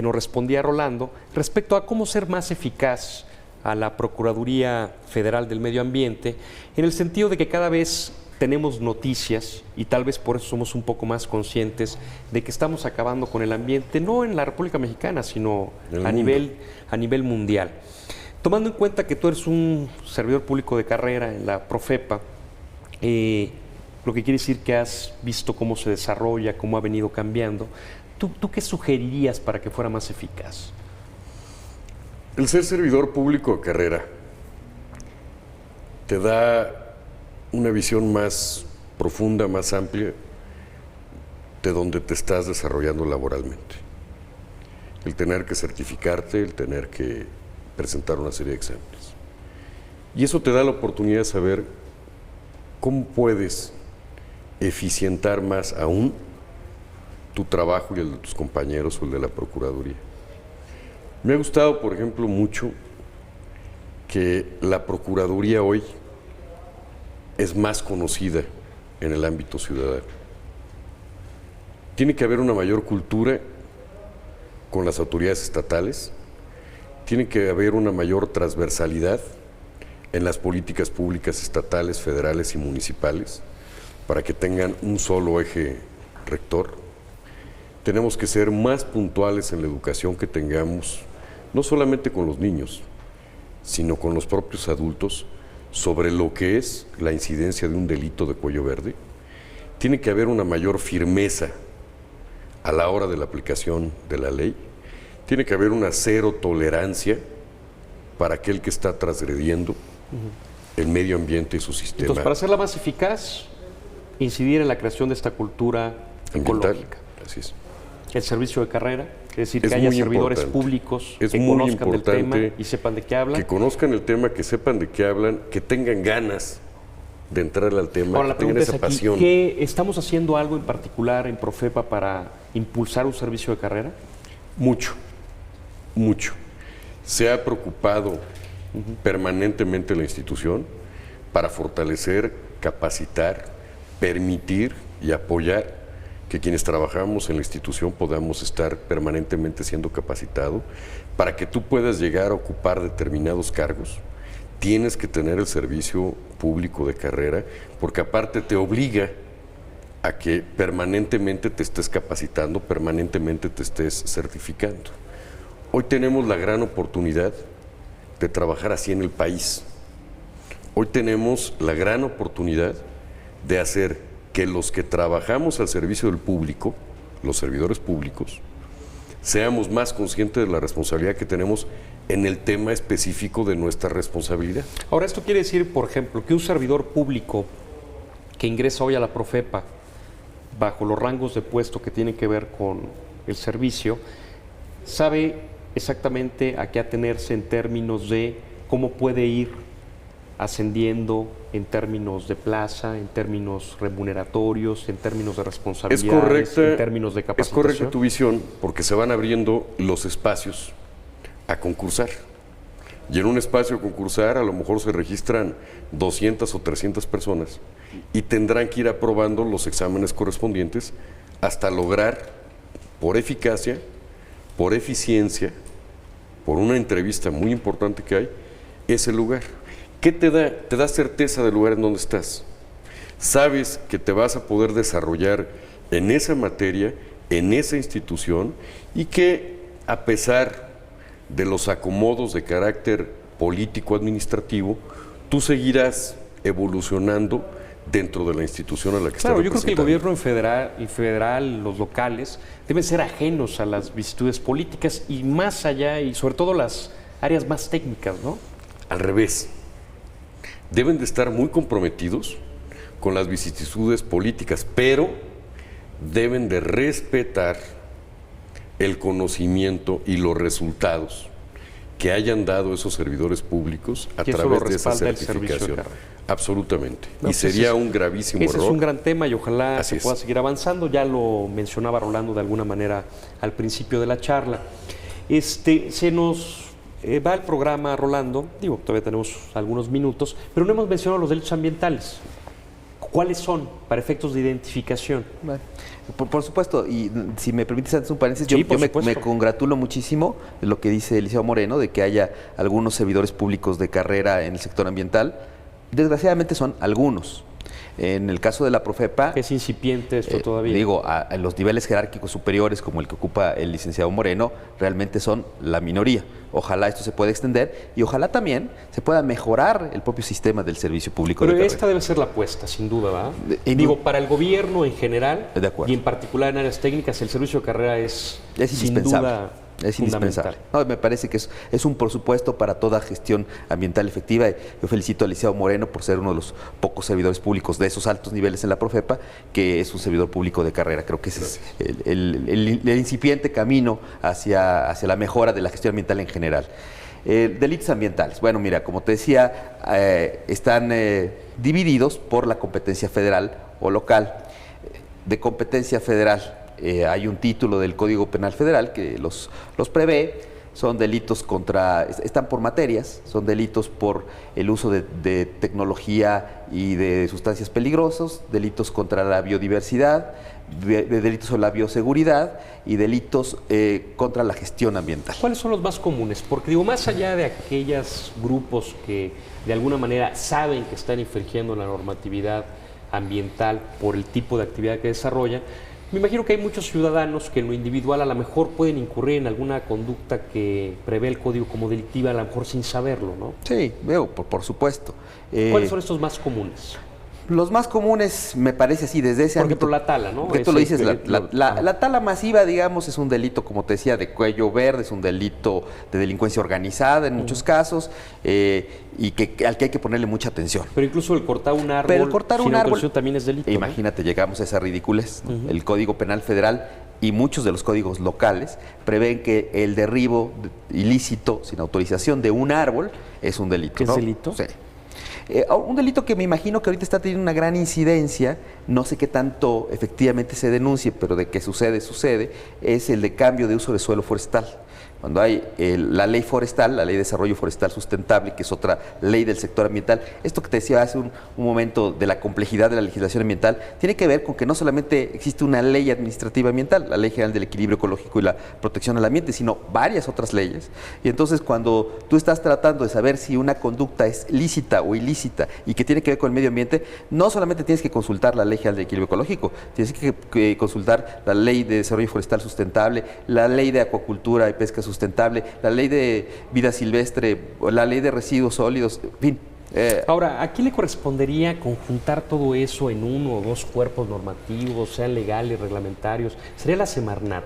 S1: nos respondía Rolando respecto a cómo ser más eficaz a la Procuraduría Federal del Medio Ambiente, en el sentido de que cada vez tenemos noticias, y tal vez por eso somos un poco más conscientes de que estamos acabando con el ambiente, no en la República Mexicana, sino a nivel mundial. Tomando en cuenta que tú eres un servidor público de carrera en la Profepa, lo que quiere decir que has visto cómo se desarrolla, cómo ha venido cambiando, ¿tú qué sugerirías para que fuera más eficaz?
S2: El ser servidor público de carrera te da una visión más profunda, más amplia de donde te estás desarrollando laboralmente. El tener que certificarte, el tener que presentar una serie de exámenes. Y eso te da la oportunidad de saber cómo puedes eficientar más aún tu trabajo y el de tus compañeros o el de la Procuraduría. Me ha gustado, por ejemplo, mucho que la Procuraduría hoy es más conocida en el ámbito ciudadano. Tiene que haber una mayor cultura con las autoridades estatales, tiene que haber una mayor transversalidad en las políticas públicas estatales, federales y municipales para que tengan un solo eje rector. Tenemos que ser más puntuales en la educación que tengamos, no solamente con los niños, sino con los propios adultos, sobre lo que es la incidencia de un delito de cuello verde. Tiene que haber una mayor firmeza a la hora de la aplicación de la ley. Tiene que haber una cero tolerancia para aquel que está transgrediendo el medio ambiente y su sistema.
S1: Entonces, para hacerla más eficaz, incidir en la creación de esta cultura
S2: ambiental.
S1: ecológica.
S2: Así es.
S1: El servicio de carrera, es decir,
S2: Es
S1: que haya
S2: muy
S1: servidores
S2: importante.
S1: públicos
S2: Es
S1: que
S2: muy
S1: conozcan del tema
S2: importante
S1: y sepan de qué hablan.
S2: Que conozcan el tema, que sepan de qué hablan, que tengan ganas de entrar al tema,
S1: Ahora, la
S2: que tengan
S1: pregunta es
S2: esa
S1: aquí,
S2: pasión.
S1: ¿qué estamos haciendo algo en particular en Profepa para impulsar un servicio de carrera?
S2: Mucho, mucho. Se ha preocupado permanentemente la institución para fortalecer, capacitar, permitir y apoyar que quienes trabajamos en la institución podamos estar permanentemente siendo capacitados. Para que tú puedas llegar a ocupar determinados cargos, tienes que tener el servicio público de carrera, porque aparte te obliga a que permanentemente te estés capacitando, permanentemente te estés certificando. Hoy tenemos la gran oportunidad de trabajar así en el país. Hoy tenemos la gran oportunidad de hacer que los que trabajamos al servicio del público, los servidores públicos, seamos más conscientes de la responsabilidad que tenemos en el tema específico de nuestra responsabilidad.
S1: Ahora, esto quiere decir, por ejemplo, que un servidor público que ingresa hoy a la Profepa bajo los rangos de puesto que tienen que ver con el servicio, sabe exactamente a qué atenerse en términos de cómo puede ir ascendiendo en términos de plaza, en términos remuneratorios, en términos de responsabilidades, en términos de capacitación.
S2: Es correcta tu visión, porque se van abriendo los espacios a concursar. Y en un espacio a concursar a lo mejor se registran 200 o 300 personas y tendrán que ir aprobando los exámenes correspondientes hasta lograr, por eficacia, por eficiencia, por una entrevista muy importante que hay, ese lugar. ¿Qué te da? Te da certeza del lugar en donde estás. Sabes que te vas a poder desarrollar en esa materia, en esa institución, y que a pesar de los acomodos de carácter político-administrativo, tú seguirás evolucionando dentro de la institución a la que estás
S1: Claro, yo creo que el
S2: representando.
S1: gobierno en federal, los locales, deben ser ajenos a las vicisitudes políticas y más allá, y sobre todo las áreas más técnicas, ¿no?
S2: Al revés. Deben de estar muy comprometidos con las vicisitudes políticas, pero deben de respetar el conocimiento y los resultados que hayan dado esos servidores públicos a
S1: Y eso
S2: través
S1: lo
S2: de esa
S1: respalda el servicio de
S2: certificación.
S1: carrera.
S2: Absolutamente.
S1: No,
S2: Y
S1: pues
S2: sería
S1: ese
S2: un gravísimo
S1: Ese
S2: error.
S1: es un gran tema y ojalá
S2: Así
S1: se
S2: es.
S1: pueda seguir avanzando. Ya lo mencionaba Rolando de alguna manera al principio de la charla. Se nos va el programa, Rolando. Digo, todavía tenemos algunos minutos, pero no hemos mencionado los delitos ambientales. ¿Cuáles son para efectos de identificación?
S3: Bueno, por supuesto, y si me permites antes un paréntesis,
S1: Sí,
S3: yo
S1: por
S3: me
S1: supuesto.
S3: congratulo muchísimo de lo que dice Eliseo Moreno, de que haya algunos servidores públicos de carrera en el sector ambiental. Desgraciadamente son algunos. En el caso de la Profepa...
S1: Es incipiente esto todavía.
S3: Digo, a los niveles jerárquicos superiores, como el que ocupa el licenciado Moreno, realmente son la minoría. Ojalá esto se pueda extender y ojalá también se pueda mejorar el propio sistema del servicio público.
S1: Pero
S3: de
S1: esta
S3: carrera.
S1: debe ser la apuesta, sin duda, ¿verdad?
S3: Digo,
S1: para el gobierno en general
S3: de acuerdo.
S1: y en particular en áreas técnicas, el servicio de carrera es sin
S3: indispensable.
S1: duda
S3: Es indispensable. No, me parece que es un presupuesto para toda gestión ambiental efectiva. Yo felicito al licenciado Moreno por ser uno de los pocos servidores públicos de esos altos niveles en la Profepa, que es un servidor público de carrera. Creo que ese es el incipiente camino hacia la mejora de la gestión ambiental en general. Delitos ambientales. Bueno, mira, como te decía, están divididos por la competencia federal o local. De competencia federal, hay un título del Código Penal Federal que los prevé. Son delitos están por materias, son delitos por el uso de tecnología y de sustancias peligrosas, delitos contra la biodiversidad, delitos sobre la bioseguridad y delitos contra la gestión ambiental.
S1: ¿Cuáles son los más comunes? Porque digo, más allá de aquellos grupos que de alguna manera saben que están infringiendo la normatividad ambiental por el tipo de actividad que desarrollan, me imagino que hay muchos ciudadanos que en lo individual a lo mejor pueden incurrir en alguna conducta que prevé el código como delictiva, a lo mejor sin saberlo, ¿no?
S3: Sí, por supuesto.
S1: ¿Cuáles son estos más comunes?
S3: Los más comunes, me parece así, desde ese
S1: ámbito. Por ejemplo, la tala, ¿no?
S3: Porque tú lo dices, la tala masiva, digamos, es un delito, como te decía, de cuello verde, es un delito de delincuencia organizada en muchos casos, y al que hay que ponerle mucha atención.
S1: Pero incluso el cortar un árbol sin autorización también es delito.
S3: Imagínate, llegamos a esa ridiculez, ¿no? El Código Penal Federal y muchos de los códigos locales prevén que el derribo ilícito, sin autorización, de un árbol es un delito.
S1: ¿Es delito?
S3: Sí. Un delito que me imagino que ahorita está teniendo una gran incidencia, no sé qué tanto efectivamente se denuncie, pero de que sucede, es el de cambio de uso de suelo forestal. Cuando hay la ley forestal, la ley de desarrollo forestal sustentable, que es otra ley del sector ambiental, esto que te decía hace un momento de la complejidad de la legislación ambiental, tiene que ver con que no solamente existe una ley administrativa ambiental, la Ley General del Equilibrio Ecológico y la Protección al Ambiente, sino varias otras leyes. Y entonces cuando tú estás tratando de saber si una conducta es lícita o ilícita y que tiene que ver con el medio ambiente, no solamente tienes que consultar la Ley General del Equilibrio Ecológico, tienes que consultar la Ley de Desarrollo Forestal Sustentable, la Ley de Acuacultura y Pesca Sustentable, la Ley de Vida Silvestre, la Ley de Residuos Sólidos, en fin.
S1: Ahora, ¿a quién le correspondería conjuntar todo eso en uno o dos cuerpos normativos, sean legales, reglamentarios? ¿Sería la Semarnat?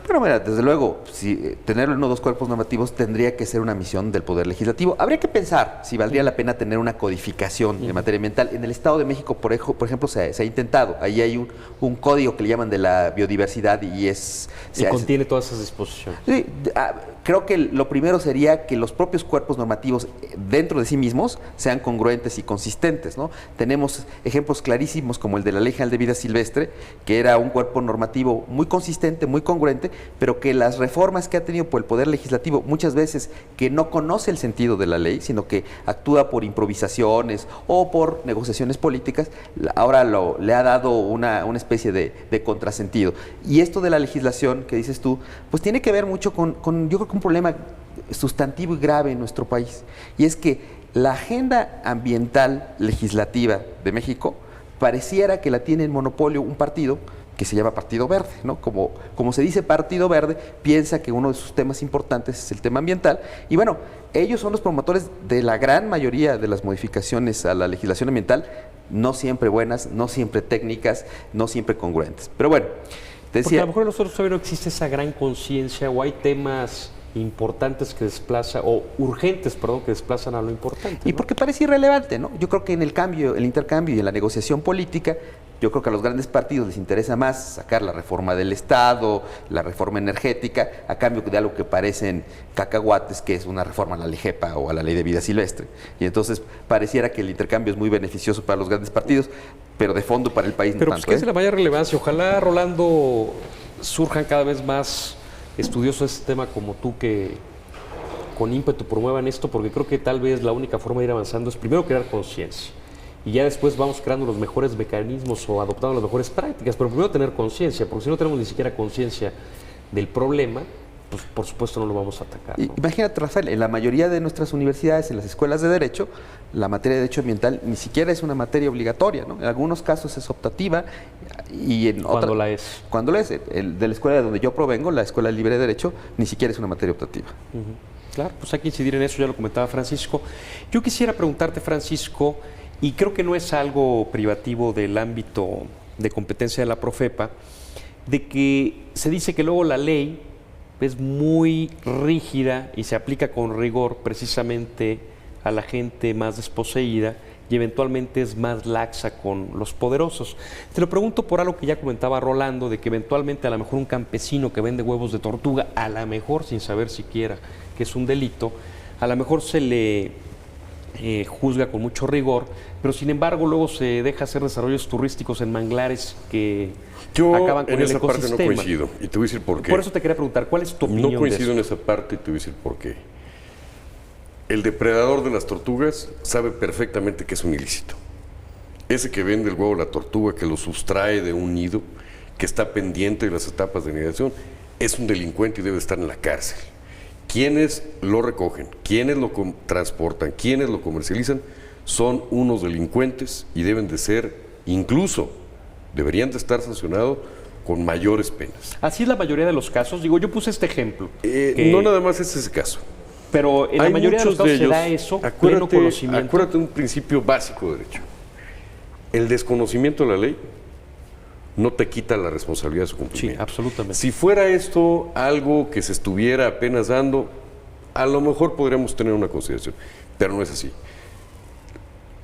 S3: Bueno, mira, desde luego, si tenerlo en uno o dos cuerpos normativos tendría que ser una misión del Poder Legislativo. Habría que pensar si valdría la pena tener una codificación en materia ambiental. En el Estado de México, por ejemplo, se ha intentado. Ahí hay un código que le llaman de la biodiversidad y
S1: contiene todas esas disposiciones.
S3: Sí, creo que lo primero sería que los propios cuerpos normativos dentro de sí mismos sean congruentes y consistentes, ¿no? Tenemos ejemplos clarísimos como el de la Ley General de Vida Silvestre, que era un cuerpo normativo muy consistente, muy congruente, pero que las reformas que ha tenido por el Poder Legislativo, muchas veces que no conoce el sentido de la ley, sino que actúa por improvisaciones o por negociaciones políticas, ahora le ha dado una especie de contrasentido. Y esto de la legislación que dices tú, pues tiene que ver mucho con yo creo que un problema sustantivo y grave en nuestro país, y es que la agenda ambiental legislativa de México pareciera que la tiene en monopolio un partido que se llama Partido Verde, ¿no? Como se dice Partido Verde, piensa que uno de sus temas importantes es el tema ambiental, y bueno, ellos son los promotores de la gran mayoría de las modificaciones a la legislación ambiental, no siempre buenas, no siempre técnicas, no siempre congruentes. Pero bueno, te decía...
S1: Porque a lo mejor nosotros todavía no existe esa gran conciencia, o hay temas importantes que desplazan, o urgentes, perdón, que desplazan a lo importante, ¿no?
S3: Y porque parece irrelevante, ¿no? Yo creo que en el intercambio y en la negociación política, yo creo que a los grandes partidos les interesa más sacar la reforma del Estado, la reforma energética, a cambio de algo que parecen cacahuates, que es una reforma a la LIGEPA o a la Ley de Vida Silvestre. Y entonces pareciera que el intercambio es muy beneficioso para los grandes partidos, pero de fondo para el país
S1: pero
S3: no
S1: pues
S3: tanto.
S1: Que es de la mayor relevancia. Ojalá, Rolando, surjan cada vez más estudiosos de este tema como tú, que con ímpetu promuevan esto, porque creo que tal vez la única forma de ir avanzando es primero crear conciencia, y ya después vamos creando los mejores mecanismos o adoptando las mejores prácticas, pero primero tener conciencia, porque si no tenemos ni siquiera conciencia del problema, pues por supuesto no lo vamos a atacar, ¿no?
S3: Imagínate, Rafael, en la mayoría de nuestras universidades, en las escuelas de Derecho, la materia de Derecho Ambiental ni siquiera es una materia obligatoria, ¿no? En algunos casos es optativa y en
S1: Cuando la es.
S3: Cuando la es. De la escuela de donde yo provengo, la Escuela Libre de Derecho, ni siquiera es una materia optativa.
S1: Claro, pues hay que incidir en eso, ya lo comentaba Francisco. Yo quisiera preguntarte, Francisco, y creo que no es algo privativo del ámbito de competencia de la Profepa, de que se dice que luego la ley es muy rígida y se aplica con rigor precisamente a la gente más desposeída y eventualmente es más laxa con los poderosos. Te lo pregunto por algo que ya comentaba Rolando, de que eventualmente a lo mejor un campesino que vende huevos de tortuga, a lo mejor sin saber siquiera que es un delito, a lo mejor se le juzga con mucho rigor, pero sin embargo luego se deja hacer desarrollos turísticos en manglares que acaban con
S2: en
S1: el
S2: esa
S1: ecosistema.
S2: parte no coincido, y te voy a decir por qué.
S1: Por eso te quería preguntar, ¿cuál es tu opinión
S2: No coincido
S1: de
S2: en
S1: eso?
S2: esa parte y te voy a decir por qué. El depredador de las tortugas sabe perfectamente que es un ilícito. Ese que vende el huevo a la tortuga, que lo sustrae de un nido, que está pendiente de las etapas de nidación, es un delincuente y debe estar en la cárcel. Quienes lo recogen, quienes lo transportan, quienes lo comercializan, son unos delincuentes y deben de ser, incluso, deberían de estar sancionados con mayores penas.
S1: Así es la mayoría de los casos. Digo, yo puse este ejemplo.
S2: No nada más es ese caso.
S1: Pero en la
S2: Hay
S1: mayoría de los
S2: muchos
S1: casos se da
S2: ellos.
S1: eso, pleno conocimiento.
S2: Acuérdate de un principio básico de derecho. El desconocimiento de la ley no te quita la responsabilidad de su
S1: Sí,
S2: cumplimiento.
S1: absolutamente.
S2: Si fuera esto algo que se estuviera apenas dando, a lo mejor podríamos tener una consideración, pero no es así.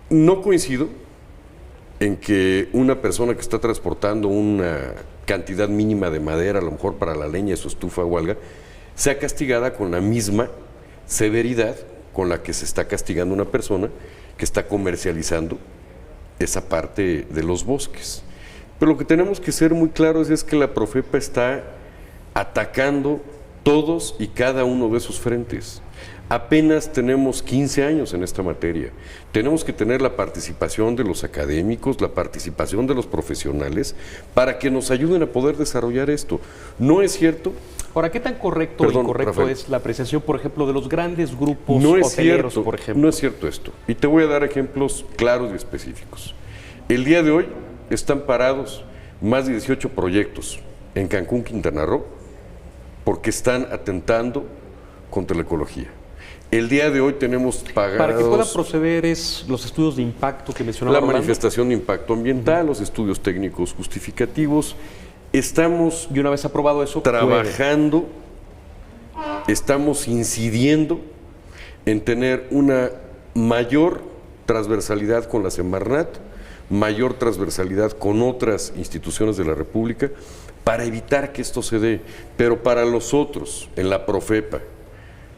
S2: No coincido en que una persona que está transportando una cantidad mínima de madera, a lo mejor para la leña de su estufa o algo, sea castigada con la misma severidad con la que se está castigando una persona que está comercializando esa parte de los bosques. Pero lo que tenemos que ser muy claros es que la Profepa está atacando todos y cada uno de esos frentes. Apenas tenemos 15 años en esta materia. Tenemos que tener la participación de los académicos, la participación de los profesionales, para que nos ayuden a poder desarrollar esto. ¿No es cierto?
S1: Ahora, ¿qué tan correcto o incorrecto
S2: Rafael,
S1: es la apreciación, por ejemplo, de los grandes grupos
S2: no es
S1: hoteleros,
S2: cierto,
S1: por ejemplo?
S2: No es cierto esto. Y te voy a dar ejemplos claros y específicos. El día de hoy están parados más de 18 proyectos en Cancún, Quintana Roo, porque están atentando contra la ecología. El día de hoy tenemos pagados...
S1: Para que puedan proceder es los estudios de impacto que mencionaba
S2: la
S1: Rolando.
S2: manifestación de impacto ambiental, los estudios técnicos justificativos. Estamos
S1: Y una vez aprobado eso,
S2: trabajando, estamos incidiendo en tener una mayor transversalidad con la Semarnat, mayor transversalidad con otras instituciones de la República, para evitar que esto se dé. Pero para los otros, en la Profepa,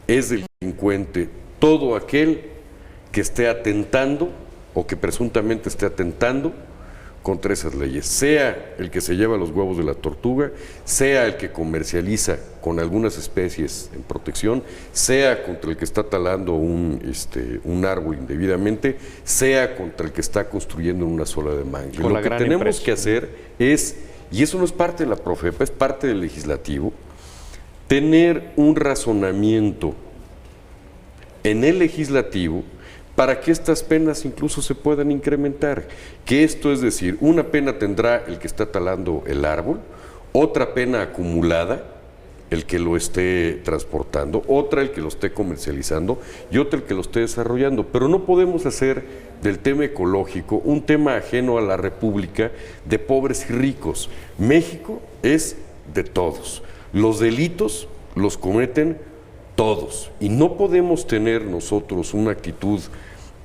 S2: es delincuente todo aquel que esté atentando o que presuntamente esté atentando contra esas leyes, sea el que se lleva los huevos de la tortuga, sea el que comercializa con algunas especies en protección, sea contra el que está talando un árbol indebidamente, sea contra el que está construyendo una sola de mangle. Lo que tenemos que hacer es, y eso no es parte de la Profepa, es parte del legislativo, tener un razonamiento en el legislativo para que estas penas incluso se puedan incrementar. Que esto es decir, una pena tendrá el que está talando el árbol, otra pena acumulada, el que lo esté transportando, otra el que lo esté comercializando y otra el que lo esté desarrollando. Pero no podemos hacer del tema ecológico un tema ajeno a la República de pobres y ricos. México es de todos. Los delitos los cometen todos. Y no podemos tener nosotros una actitud,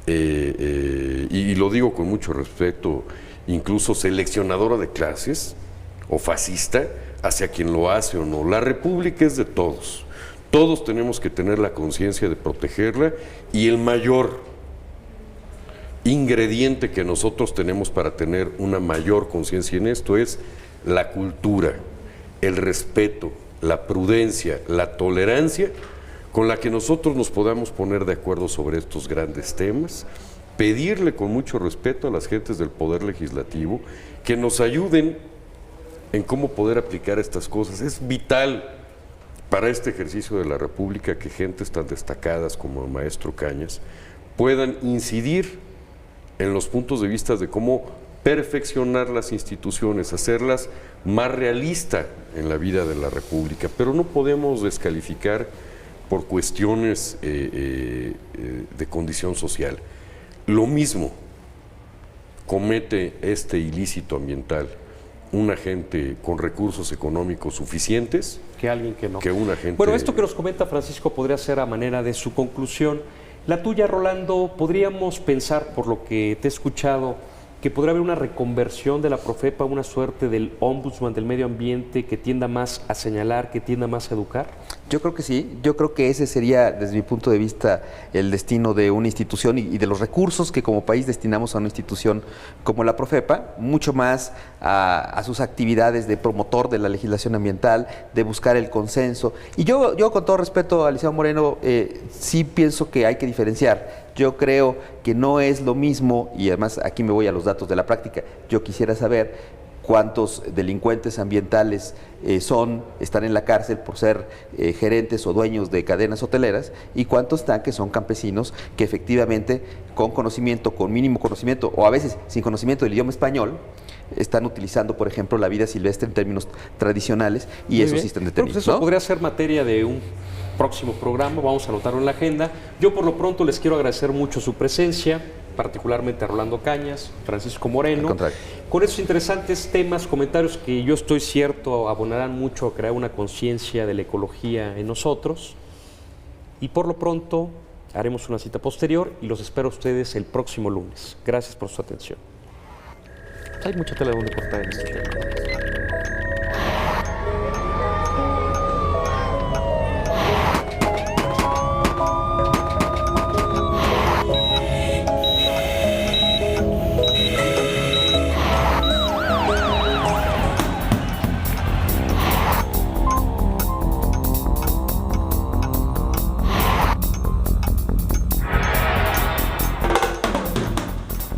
S2: y lo digo con mucho respeto, incluso seleccionadora de clases o fascista hacia quien lo hace o no. La República es de todos. Todos tenemos que tener la conciencia de protegerla, y el mayor ingrediente que nosotros tenemos para tener una mayor conciencia en esto es la cultura, el respeto, la prudencia, la tolerancia con la que nosotros nos podamos poner de acuerdo sobre estos grandes temas, pedirle con mucho respeto a las gentes del Poder Legislativo que nos ayuden en cómo poder aplicar estas cosas. Es vital para este ejercicio de la República que gentes tan destacadas como el maestro Cañas puedan incidir en los puntos de vista de cómo perfeccionar las instituciones, hacerlas más realistas en la vida de la República, pero no podemos descalificar por cuestiones de condición social. Lo mismo comete este ilícito ambiental un agente con recursos económicos suficientes
S1: que alguien que no.
S2: Que un agente...
S1: Bueno, esto que nos comenta Francisco podría ser a manera de su conclusión. La tuya, Rolando, podríamos pensar, por lo que te he escuchado, que podría haber una reconversión de la Profepa, una suerte del ombudsman del medio ambiente que tienda más a señalar, que tienda más a educar.
S3: Yo creo que sí, yo creo que ese sería, desde mi punto de vista, el destino de una institución y de los recursos que como país destinamos a una institución como la Profepa, mucho más a sus actividades de promotor de la legislación ambiental, de buscar el consenso. Y yo con todo respeto a Licenciado Moreno, sí pienso que hay que diferenciar. Yo creo que no es lo mismo, y además aquí me voy a los datos de la práctica, yo quisiera saber cuántos delincuentes ambientales están en la cárcel por ser gerentes o dueños de cadenas hoteleras y cuántos están que son campesinos que efectivamente con conocimiento, con mínimo conocimiento o a veces sin conocimiento del idioma español, están utilizando, por ejemplo, la vida silvestre en términos tradicionales y eso sí están detenidos.
S1: Pues eso
S3: ¿no?
S1: podría ser materia de un próximo programa, vamos a anotarlo en la agenda. Yo por lo pronto les quiero agradecer mucho su presencia, particularmente a Rolando Cañas, Francisco Moreno, con esos interesantes temas, comentarios que yo estoy cierto abonarán mucho a crear una conciencia de la ecología en nosotros. Y por lo pronto haremos una cita posterior y los espero a ustedes el próximo lunes. Gracias por su atención. Hay mucha tela donde cortar en estos temas.